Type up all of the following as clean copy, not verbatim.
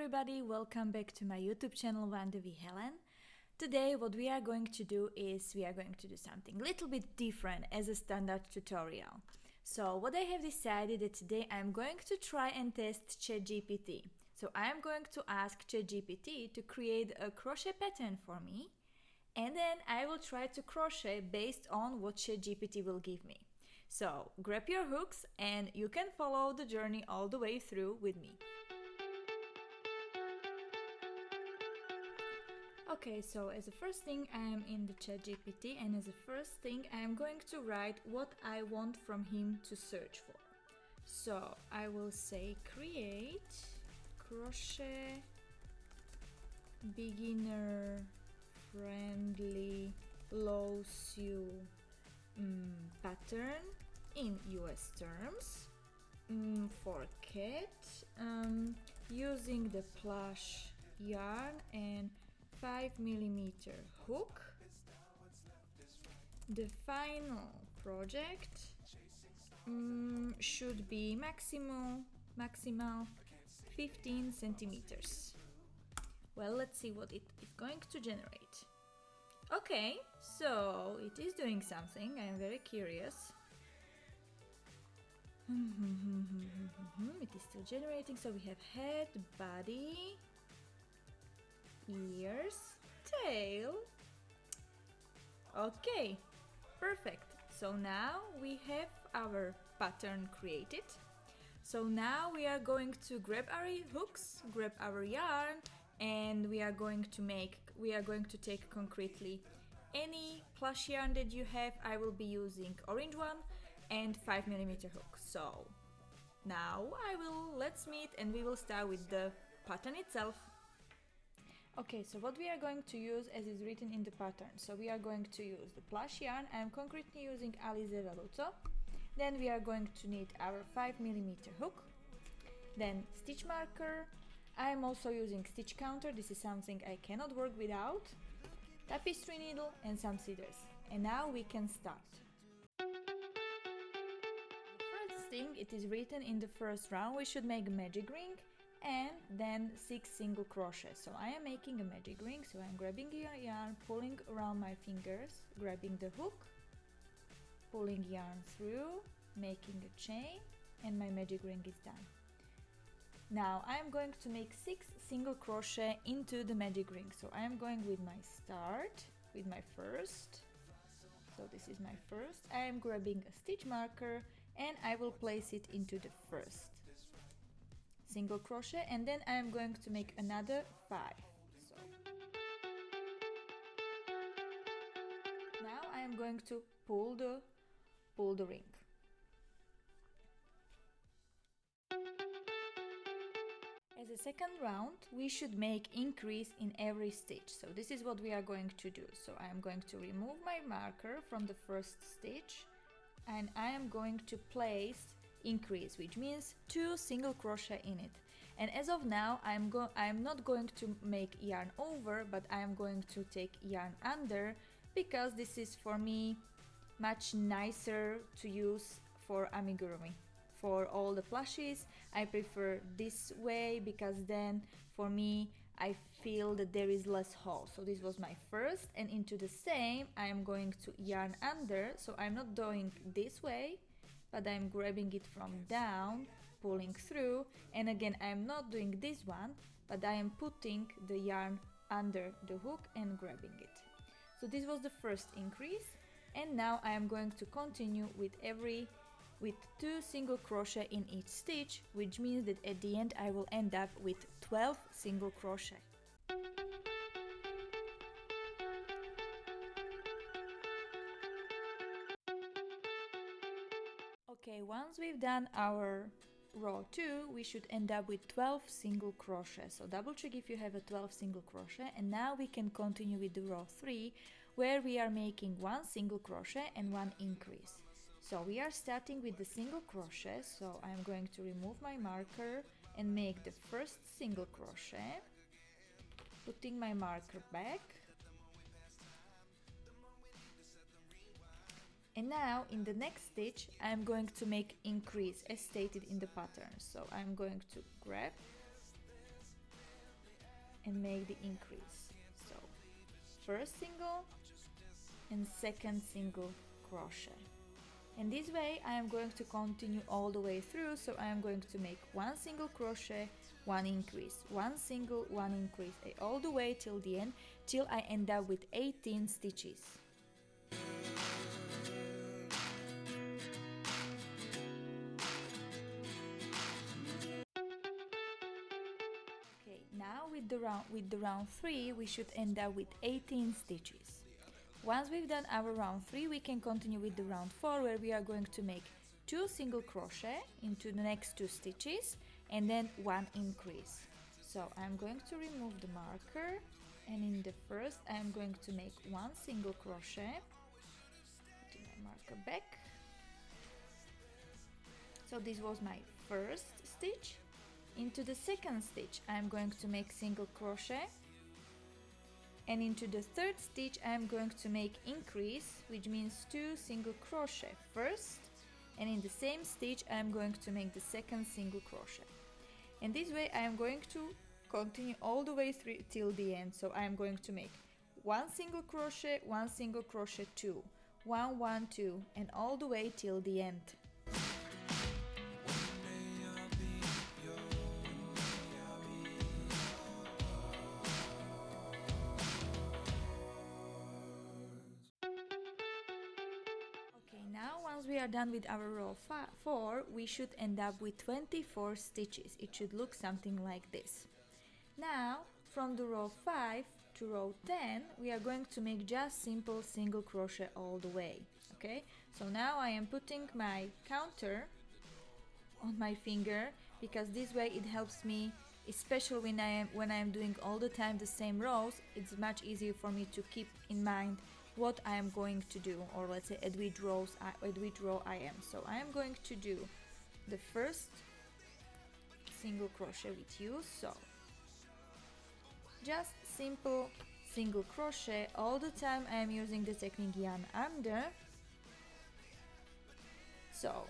everybody, welcome back to my YouTube channel Vandevi Helen. Today what we are going to do is we are going to do something a little bit different as a standard tutorial. So what I have decided that today I'm going to try and test ChatGPT. So I am going to ask ChatGPT to create a crochet pattern for me, and then I will try to crochet based on what ChatGPT will give me. So grab your hooks and you can follow the journey all the way through with me. Okay, so as the first thing I am in the ChatGPT, and as the first thing I am going to write what I want from him to search for. So I will say create crochet beginner friendly low sew pattern in US terms for cat using the plush yarn and 5mm hook. The final project should be maximal 15 centimeters. Well, let's see what it is going to generate. Okay, so it is doing something. I am very curious. It is still generating. So we have head, body, ears, tail. Okay, perfect. So now we have our pattern created. So now we are going to grab our hooks, grab our yarn, and we are going to take concretely any plush yarn that you have. I will be using orange one and 5mm hook. So now let's meet and we will start with the pattern itself. Okay, so what we are going to use as is written in the pattern. So we are going to use the plush yarn. I am concretely using Alize Velluto. Then we are going to need our 5mm hook. Then stitch marker. I am also using stitch counter. This is something I cannot work without. Tapestry needle and some scissors. And now we can start. First thing, it is written in the first round, we should make a magic ring and then 6 single crochet. So I am making a magic ring, so I'm grabbing a yarn, pulling around my fingers, grabbing the hook, pulling yarn through, making a chain, and my magic ring is done. Now I am going to make 6 single crochet into the magic ring. So I am going with my start, with my first. So this is my first. I am grabbing a stitch marker and I will place it into the first single crochet, and then I am going to make another 5. So now I am going to pull the ring. As a second round, we should make increase in every stitch. So this is what we are going to do. So I am going to remove my marker from the first stitch and I am going to place increase, which means 2 single crochet in it. And as of now, I am not going to make yarn over, but I am going to take yarn under, because this is for me much nicer to use for amigurumi. For all the plushies, I prefer this way, because then for me I feel that there is less hole. So this was my first, and into the same I am going to yarn under. So I'm not doing this way, but I'm grabbing it from down, pulling through, and again I'm not doing this one, but I am putting the yarn under the hook and grabbing it. So this was the first increase, and now I am going to continue with 2 single crochet in each stitch, which means that at the end I will end up with 12 single crochet. Okay, once we've done our row 2, we should end up with 12 single crochet. So double check if you have a 12 single crochet, and now we can continue with the row 3, where we are making 1 single crochet and 1 increase. So we are starting with the single crochet, so I'm going to remove my marker and make the first single crochet, putting my marker back. And now in the next stitch I'm going to make increase as stated in the pattern. So I'm going to grab and make the increase. So first single and second single crochet. And this way I am going to continue all the way through. So I am going to make one single crochet, one increase, one single, one increase, all the way till the end, till I end up with 18 stitches. Okay, now with the round 3 we should end up with 18 stitches. Once we've done our round 3, we can continue with the round 4, where we are going to make 2 single crochet into the next 2 stitches and then 1 increase. So I'm going to remove the marker, and in the first I'm going to make 1 single crochet, put my marker back. So this was my first stitch. Into the second stitch I'm going to make single crochet, and into the third stitch I'm going to make increase, which means 2 single crochet first, and in the same stitch I'm going to make the second single crochet. And this way I am going to continue all the way through till the end. So I am going to make 1 single crochet, 1 single crochet, 2, 1, 1, 2, and all the way till the end. Now once we are done with our row 4, we should end up with 24 stitches. It should look something like this. Now from the row 5 to row 10 we are going to make just simple single crochet all the way. Okay, so now I am putting my counter on my finger, because this way it helps me, especially when I am doing all the time the same rows. It's much easier for me to keep in mind what I am going to do, or let's say at which row I am. So I am going to do the first single crochet with you. So just simple single crochet all the time. I am using the technique yarn under. So,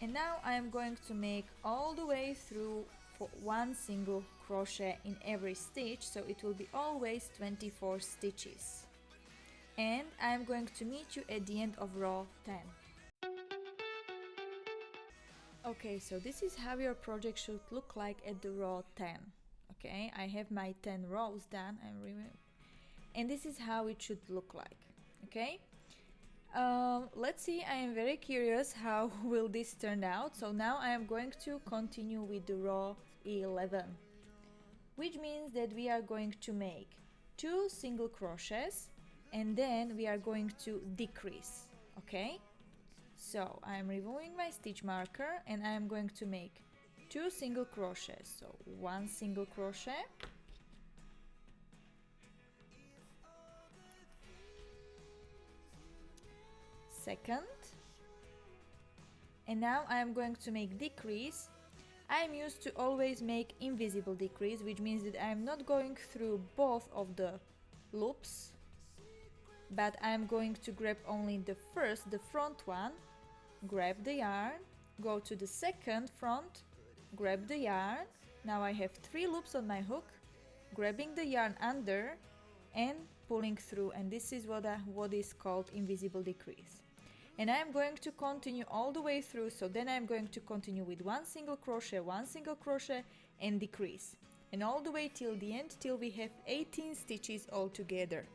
and now I am going to make all the way through for 1 single crochet in every stitch, so it will be always 24 stitches. And I am going to meet you at the end of row 10. Okay, so this is how your project should look like at the row 10. Okay, I have my 10 rows done, and this is how it should look like. Okay, let's see. I am very curious how will this turn out. So now I am going to continue with the row 11, which means that we are going to make 2 single crochets and then we are going to decrease. Okay, so I am removing my stitch marker and I am going to make 2 single crochets. So 1 single crochet, second, and now I am going to make decrease. I am used to always make invisible decrease, which means that I am not going through both of the loops, but I am going to grab only the front one, grab the yarn, go to the second front, grab the yarn. Now I have 3 loops on my hook, grabbing the yarn under and pulling through, and this is what is called invisible decrease. And I am going to continue all the way through. So then I am going to continue with 1 single crochet, 1 single crochet, and decrease, and all the way till the end, till we have 18 stitches all together.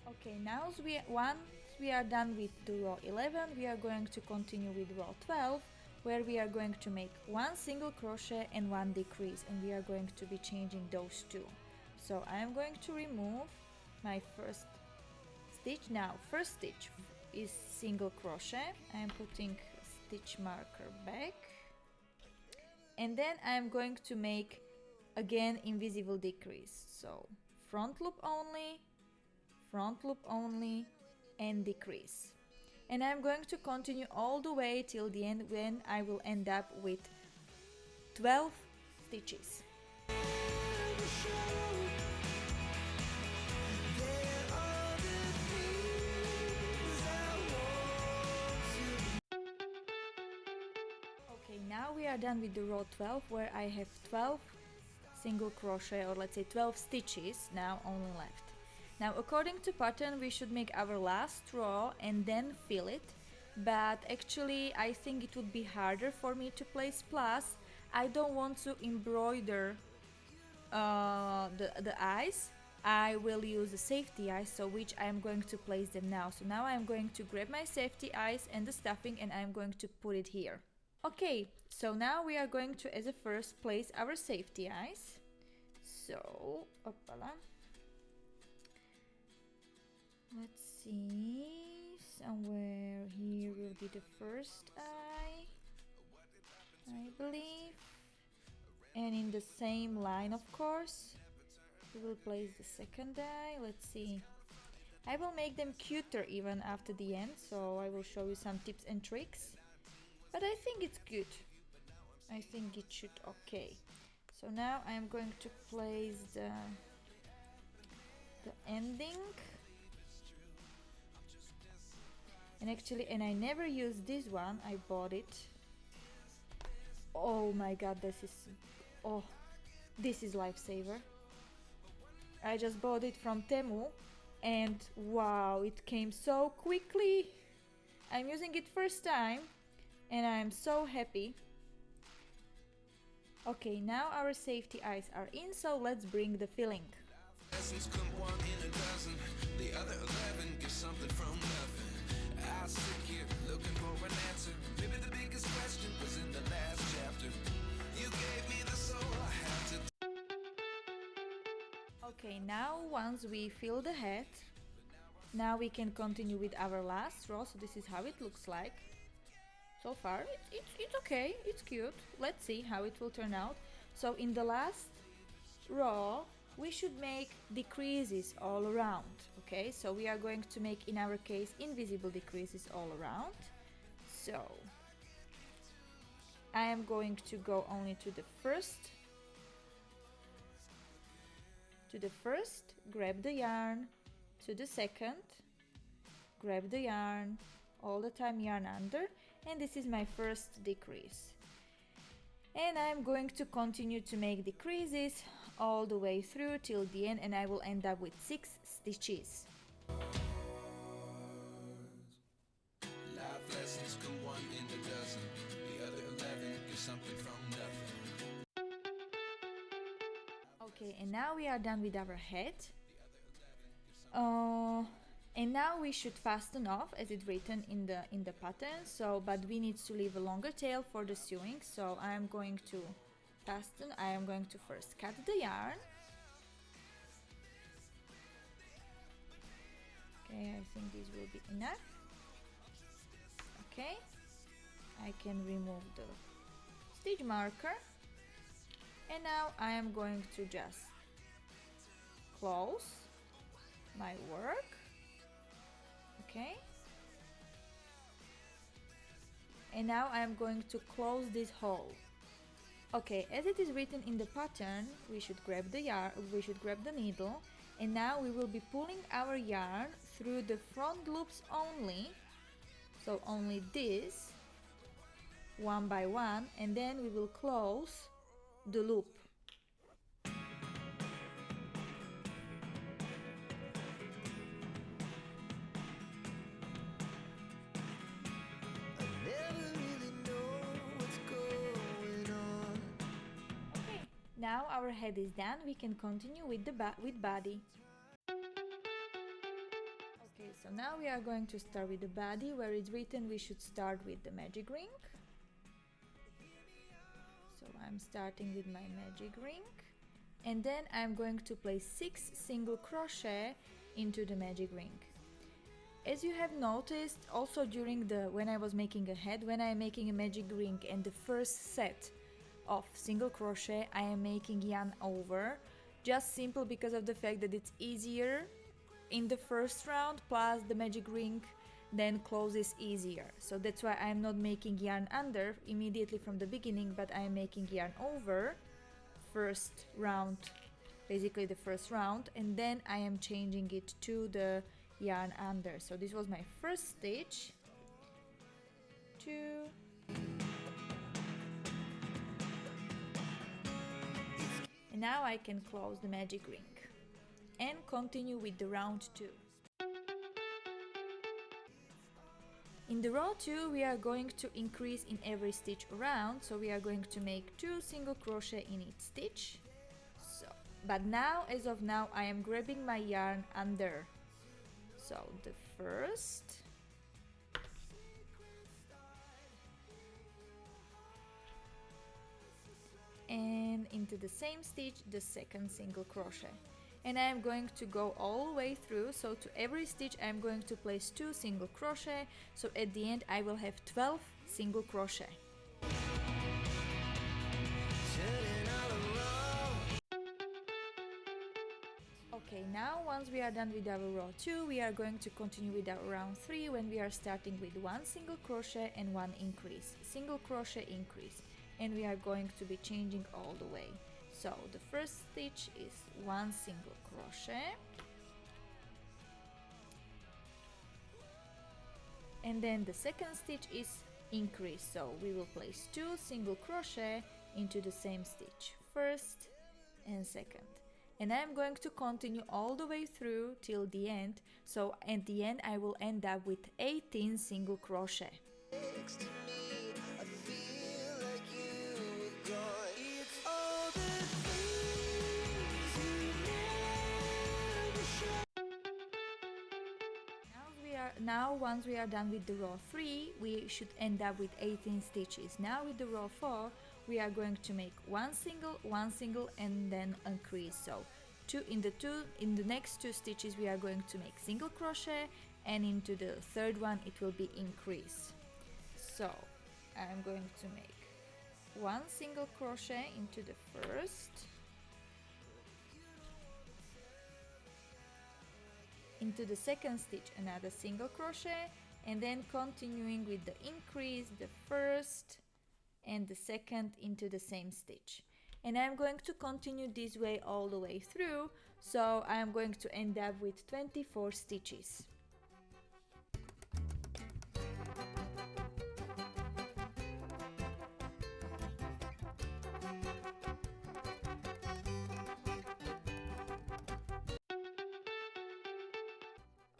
Okay, now once we are done with the row 11, we are going to continue with row 12, where we are going to make 1 single crochet and 1 decrease, and we are going to be changing those two. So I am going to remove my first stitch. Now first stitch is single crochet. I am putting stitch marker back, and then I am going to make again invisible decrease. So front loop only, and decrease. And I'm going to continue all the way till the end, when I will end up with 12 stitches. are done with the row 12, where I have 12 single crochet, or let's say 12 stitches now only left. Now according to pattern we should make our last row and then fill it, but actually I think it would be harder for me to place, plus I don't want to embroider the eyes. I will use the safety eyes, so which I am going to place them now. So now I am going to grab my safety eyes and the stuffing, and I am going to put it here. Okay, so now we are going to, as a first, place our safety eyes. So, opala. Let's see, somewhere here will be the first eye, I believe. And in the same line, of course, we will place the second eye. Let's see. I will make them cuter even after the end, so I will show you some tips and tricks. But I think it's good. I think it should okay. So now I am going to place the ending. And actually, and I never used this one, I bought it. Oh my god, this is lifesaver. I just bought it from Temu, and wow, it came so quickly. I'm using it first time and I'm so happy. Okay, now our safety eyes are in, so let's bring the filling. Lessons come one in a dozen, the other 11 get something from nothing. I sit here looking for an answer. Maybe the biggest question was in the last chapter. You gave me the soul I had to. Okay, now once we fill the head, now we can continue with our last row. So this is how it looks like. So far, it's okay, it's cute. Let's see how it will turn out. So in the last row, we should make decreases all around. Okay, so we are going to make, in our case, invisible decreases all around. So I am going to go only to the first, grab the yarn, to the second, grab the yarn, all the time yarn under, and this is my first decrease. And I'm going to continue to make decreases all the way through till the end, and I will end up with 6 stitches. Life lessons come one in a dozen, the other 11 get something from nothing. Okay, and now we are done with our head. And now we should fasten off as it's written in the pattern. So, but we need to leave a longer tail for the sewing. So I am going to fasten. I am going to first cut the yarn. Okay, I think this will be enough. Okay, I can remove the stitch marker. And now I am going to just close my work. Okay, and now I am going to close this hole. Okay, as it is written in the pattern, we should grab the yarn, we should grab the needle, and now we will be pulling our yarn through the front loops only, so only this, one by one, and then we will close the loop. Now our head is done, we can continue with the body. Okay, so now we are going to start with the body, where it's written we should start with the magic ring. So I'm starting with my magic ring, and then I'm going to place 6 single crochet into the magic ring. As you have noticed also during when I was making a head, when I am making a magic ring and the first set of single crochet, I am making yarn over, just simple because of the fact that it's easier in the first round, plus the magic ring then closes easier. So that's why I'm not making yarn under immediately from the beginning, but I am making yarn over first round, basically the first round, and then I am changing it to the yarn under. So this was my first stitch, 2, And now I can close the magic ring and continue with the round 2. In the row 2 we are going to increase in every stitch around, so we are going to make 2 single crochet in each stitch. But now, as of now, I am grabbing my yarn under. So the first, and into the same stitch the second single crochet, and I am going to go all the way through. So to every stitch I am going to place 2 single crochet, so at the end I will have 12 single crochet. Okay, now once we are done with our row 2, we are going to continue with our round 3, when we are starting with 1 single crochet and 1 increase, single crochet increase, and we are going to be changing all the way. So the first stitch is 1 single crochet, and then the second stitch is increase, so we will place 2 single crochet into the same stitch, first and second. And I'm going to continue all the way through till the end, so at the end I will end up with 18 single crochet. Now once we are done with the row 3, we should end up with 18 stitches. Now with the row 4, we are going to make 1 single and then increase. So in the next 2 stitches we are going to make single crochet, and into the third one it will be increase. So I'm going to make 1 single crochet into the first, into the second stitch another single crochet, and then continuing with the increase, the first and the second into the same stitch. And I'm going to continue this way all the way through, so I'm going to end up with 24 stitches.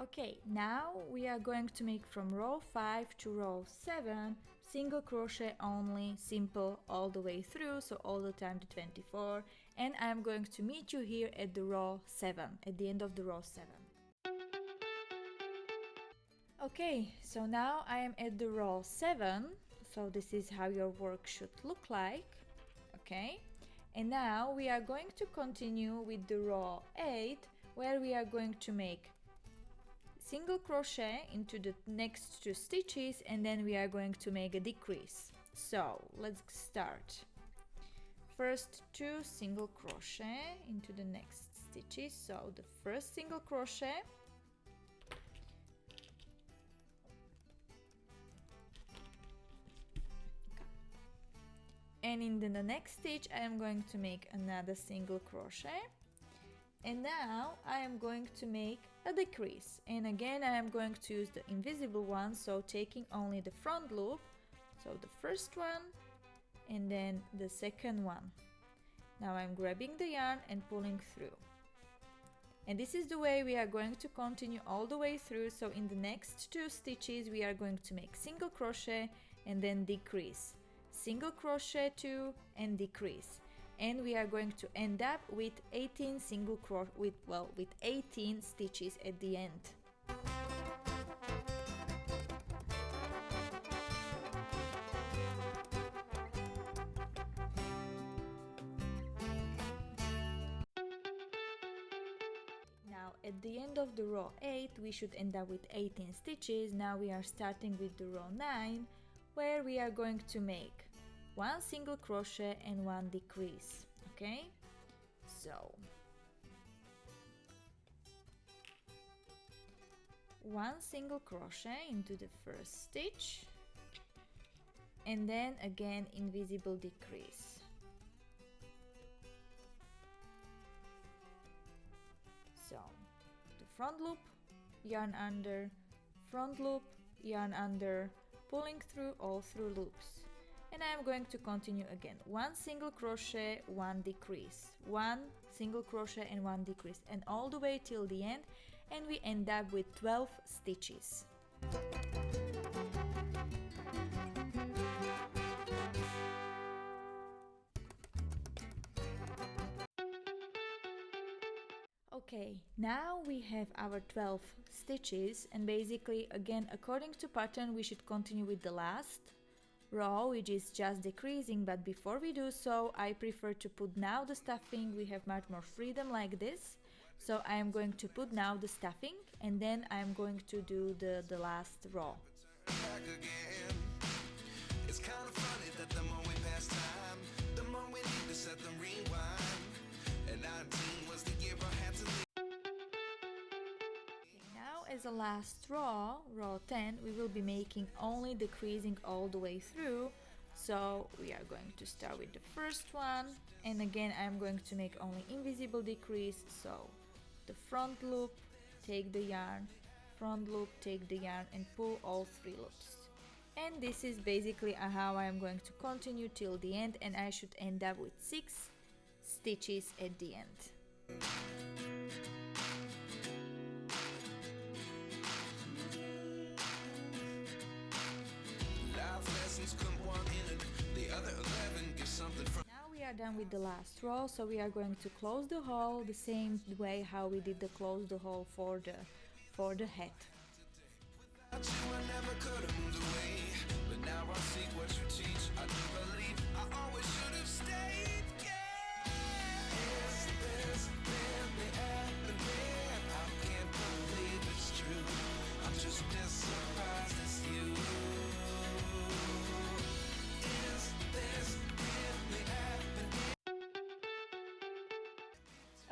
Okay, now we are going to make from row 5 to row 7 single crochet only, simple all the way through, so all the time to 24, and I'm going to meet you here at the row 7, at the end of the row 7. Okay, so now I am at the row 7, so this is how your work should look like. Okay, and now we are going to continue with the row 8, where we are going to make single crochet into the next 2 stitches, and then we are going to make a decrease. So let's start. First 2 single crochet into the next stitches, so the first single crochet, and in the next stitch I am going to make another single crochet, and now I am going to make a decrease, and again I am going to use the invisible one, so taking only the front loop, so the first one and then the second one. Now I'm grabbing the yarn and pulling through, and this is the way we are going to continue all the way through. So in the next 2 stitches we are going to make single crochet and then decrease, single crochet 2 and decrease, and we are going to end up with 18 single crochet with 18 stitches at the end. Now at the end of the row 8 we should end up with 18 stitches. Now we are starting with the row 9, where we are going to make 1 single crochet and 1 decrease. Okay, so 1 single crochet into the first stitch, and then again invisible decrease. So the front loop, yarn under, front loop, yarn under, pulling through all through loops. and I am going to continue again. 1 single crochet, 1 decrease, 1 single crochet and 1 decrease, and all the way till the end, and we end up with 12 stitches. Okay, now we have our 12 stitches, and basically again according to pattern we should continue with the last row, which is just decreasing, but before we do so I prefer to put now the stuffing. We have much more freedom like this, so I am going to put now the stuffing, and then I am going to do the last row. It's kind of funny that the more we pass time, the more we need to set the rewind. And 19 was the year I had to leave. Now as a last row, row 10, we will be making only decreasing all the way through. So we are going to start with the first one, and again I'm going to make only invisible decrease. So the front loop, take the yarn, front loop, take the yarn, and pull all 3 loops. And this is basically how I am going to continue till the end, and I should end up with 6 stitches at the end. Now we are done with the last row, so we are going to close the hole the same way how we did the close the hole for the head.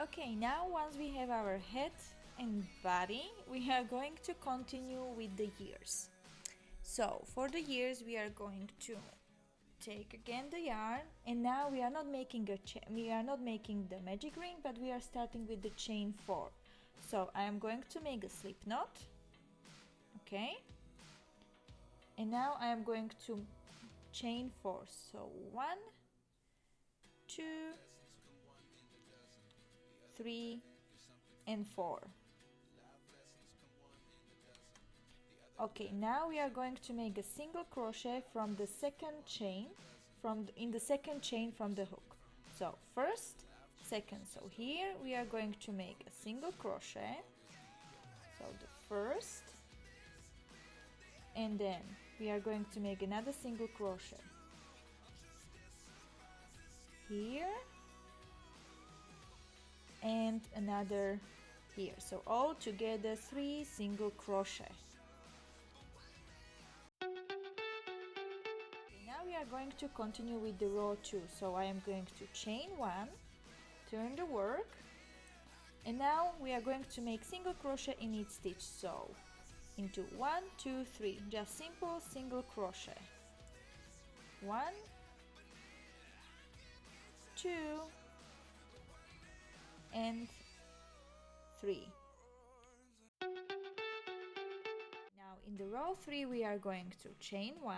Okay, now once we have our head and body, we are going to continue with the ears. So for the ears we are going to take again the yarn, and now we are not making the magic ring, but we are starting with the chain 4. So I am going to make a slip knot, okay, and now I am going to chain 4. So 1, 2, 3 and 4. Okay, now we are going to make a single crochet from the second chain, in the second chain from the hook. So first, second, so here we are going to make a single crochet, so the first, and then we are going to make another single crochet here and another here, so all together 3 single crochet. Now we are going to continue with the row 2, so I am going to chain 1, turn the work, and now we are going to make single crochet in each stitch, so into 1, 2, 3, just simple single crochet, 1, 2 and 3. Now in the row 3 we are going to chain 1,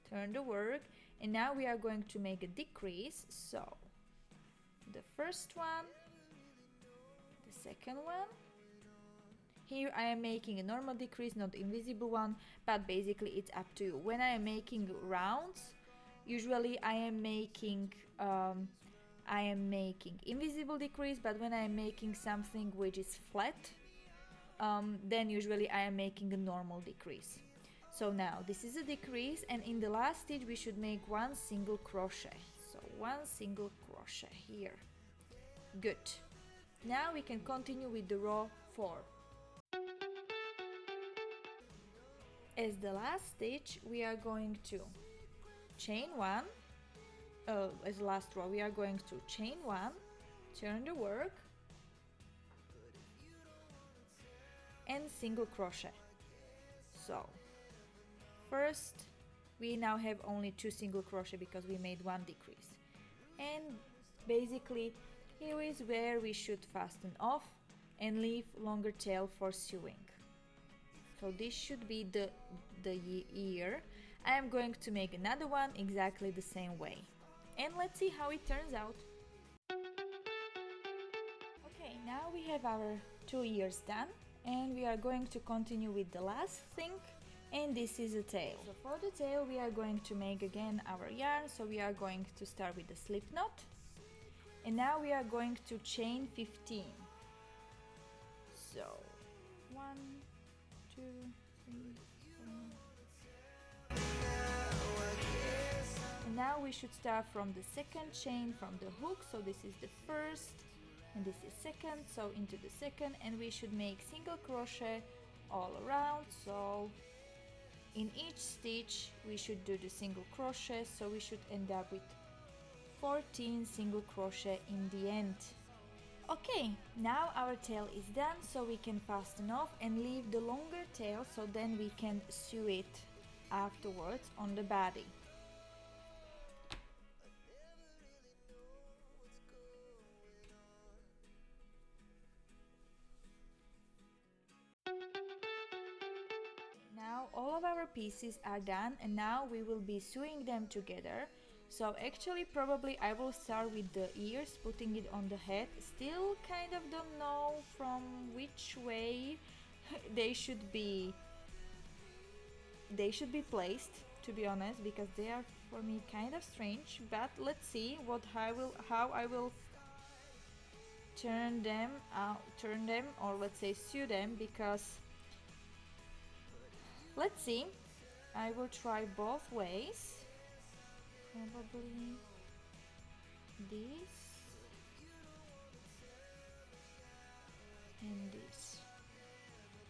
turn the work, and now we are going to make a decrease, so the first one, the second one. Here I am making a normal decrease, not invisible one, but basically it's up to you. When I am making rounds, usually I am making invisible decrease, but when I am making something which is flat, then usually I am making a normal decrease. So now this is a decrease, and in the last stitch we should make 1 single crochet. So 1 single crochet here. Good. Now we can continue with the row 4. As the last stitch we are going to chain 1. As the last row we are going to chain 1, turn the work, and single crochet. So first we now have only 2 single crochet because we made 1 decrease, and basically here is where we should fasten off and leave longer tail for sewing. So this should be the ear. I am going to make another one exactly the same way. And let's see how it turns out. Okay, now we have our 2 ears done, and we are going to continue with the last thing, and this is a tail. So for the tail we are going to make again our yarn, so we are going to start with the slip knot, and now we are going to chain 15. So 1, 2, 3, 4. And now we should start from the second chain from the hook, so this is the first and this is second, so into the second, and we should make single crochet all around. So in each stitch we should do the single crochet, so we should end up with 14 single crochet in the end. Okay, now our tail is done, so we can fasten off and leave the longer tail, so then we can sew it afterwards on the body. Now all of our pieces are done, and now we will be sewing them together. So actually probably I will start with the ears, putting it on the head. Still kind of don't know from which way they should be placed, to be honest, because they are for me kind of strange, but let's see how I will turn them or let's say sew them, because let's see, I will try both ways. Probably this and this.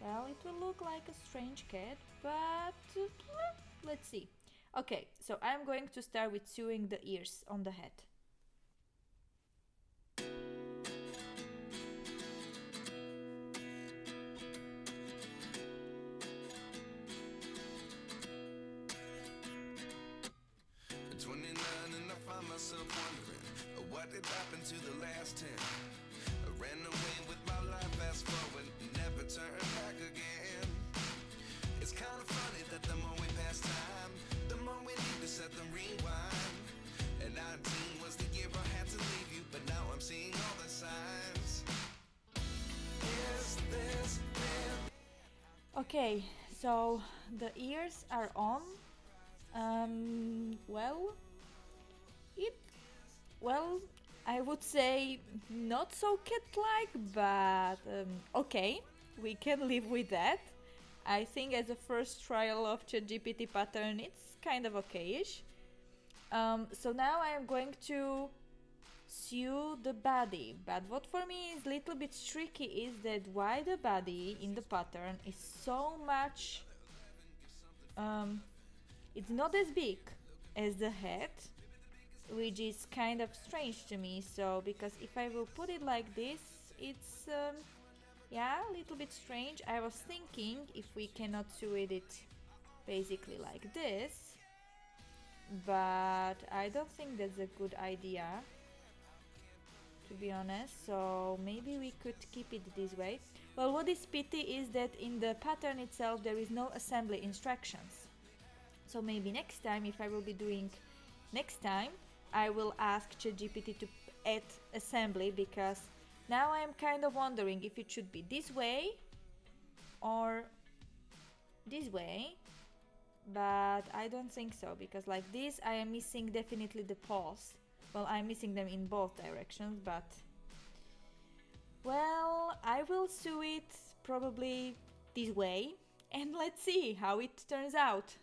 Well, it will look like a strange cat, but let's see. Okay, so I'm going to start with sewing the ears on the head. What did happen to the last 10? I ran away with my life, fast forward, never turn back again. It's kind of funny that the more we pass time, the more we need to set them rewind. And 19 was the year I had to leave you, but now I'm seeing all the signs. Is this real? Okay, so the ears are on. Well, I would say not so cat-like, but okay, we can live with that. I think as a first trial of ChatGPT pattern, it's kind of okay-ish. So now I am going to sew the body, but what for me is a little bit tricky is that why the body in the pattern is so much, it's not as big as the head, which is kind of strange to me. So because if I will put it like this, it's yeah, a little bit strange. I was thinking if we cannot sew it basically like this, but I don't think that's a good idea, to be honest. So maybe we could keep it this way. Well, what is pity is that in the pattern itself there is no assembly instructions. So maybe next time, if I will be doing next time, I will ask ChatGPT to add assembly, because now I am kind of wondering if it should be this way or this way, but I don't think so, because like this I am missing definitely the paws. Well, I'm missing them in both directions, but well, I will sew it probably this way, and let's see how it turns out.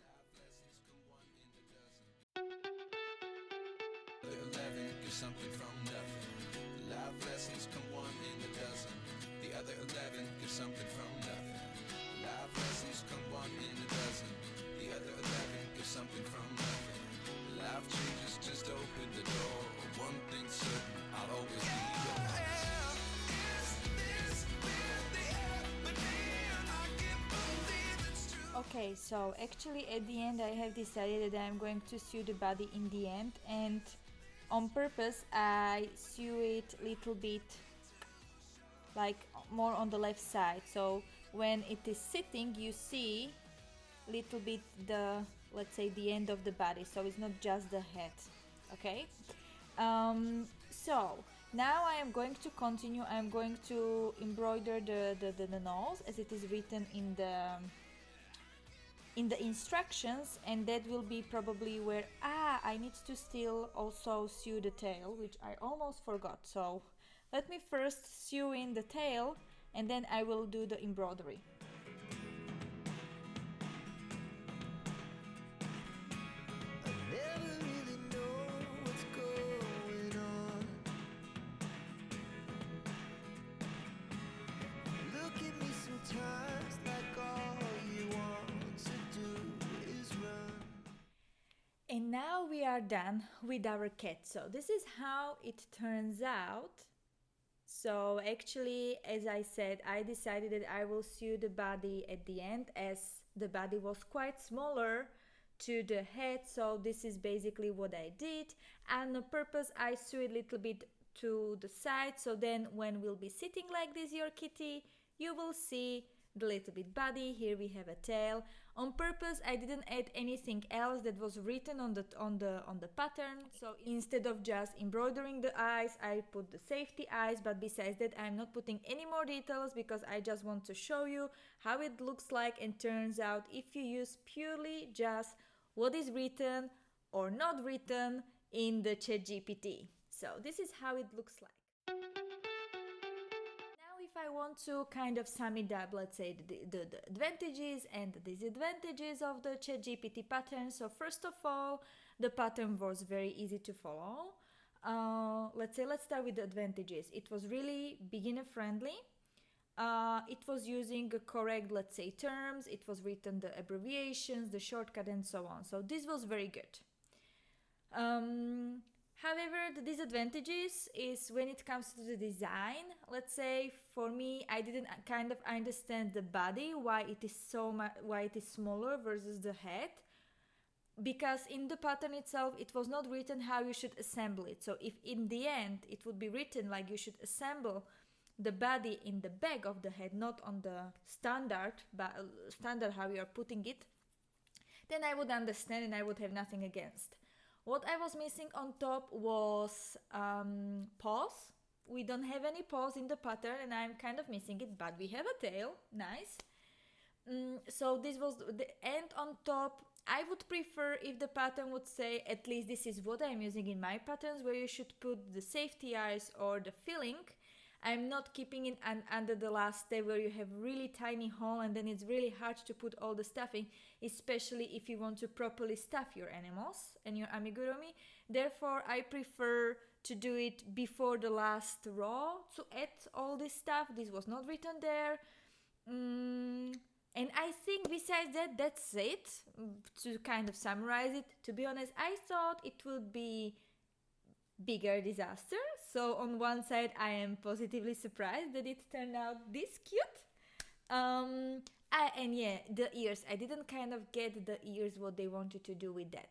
11 give something from nothing. Life lessons come one in a dozen. The other 11 give something from nothing. Life lessons come one in a dozen. The other 11 give something from nothing. Life changes, just open the door. One thing's certain, I'll always be yours. Okay, so actually at the end I have decided that I'm going to sew the body in the end, and on purpose I sew it a little bit like more on the left side, so when it is sitting you see little bit the, let's say, the end of the body, so it's not just the head. Okay, so now I am going to continue. I am going to embroider the nose as it is written in the instructions, and that will be probably where I need to still also sew the tail, which I almost forgot. So let me first sew in the tail and then I will do the embroidery. And now we are done with our cat. So this is how it turns out. So actually, as I said, I decided that I will sew the body at the end, as the body was quite smaller to the head. So this is basically what I did. And on purpose, I sew a little bit to the side. So then when we'll be sitting like this, your kitty, you will see the little bit body. Here we have a tail. On purpose, I didn't add anything else that was written on the pattern. So instead of just embroidering the eyes, I put the safety eyes. But besides that, I'm not putting any more details because I just want to show you how it looks like and turns out if you use purely just what is written or not written in the ChatGPT. So this is how it looks like. If I want to kind of sum it up, let's say the advantages and the disadvantages of the ChatGPT pattern. So first of all, the pattern was very easy to follow. Let's start with the advantages. It was really beginner friendly. It was using correct, let's say, terms. It was written the abbreviations, the shortcut, and so on. So this was very good. However, the disadvantages is when it comes to the design. Let's say for me, I didn't kind of understand the body, why it is why it is smaller versus the head. Because in the pattern itself, it was not written how you should assemble it. So if in the end it would be written like you should assemble the body in the back of the head, not on the standard how you are putting it, then I would understand and I would have nothing against. What I was missing on top was paws. We don't have any paws in the pattern and I'm kind of missing it, but we have a tail. Nice. So this was the end on top. I would prefer if the pattern would say, at least this is what I'm using in my patterns, where you should put the safety eyes or the filling. I'm not keeping it under the last step where you have really tiny hole and then it's really hard to put all the stuffing, especially if you want to properly stuff your animals and your amigurumi. Therefore, I prefer to do it before the last row to add all this stuff. This was not written there. And I think besides that, that's it. To kind of summarize it, to be honest, I thought it would be bigger disaster. So on one side, I am positively surprised that it turned out this cute. And yeah, the ears. I didn't kind of get the ears what they wanted to do with that.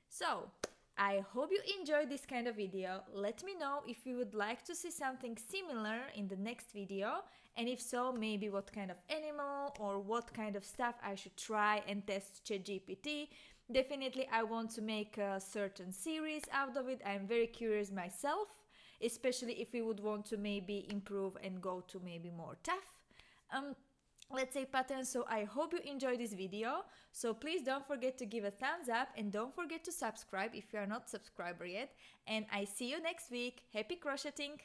So I hope you enjoyed this kind of video. Let me know if you would like to see something similar in the next video. And if so, maybe what kind of animal or what kind of stuff I should try and test ChatGPT. Definitely I want to make a certain series out of it. I'm very curious myself, especially if we would want to maybe improve and go to maybe more tough let's say patterns. So I hope you enjoyed this video. So please don't forget to give a thumbs up and don't forget to subscribe if you are not subscriber yet. And I see you next week. Happy crocheting!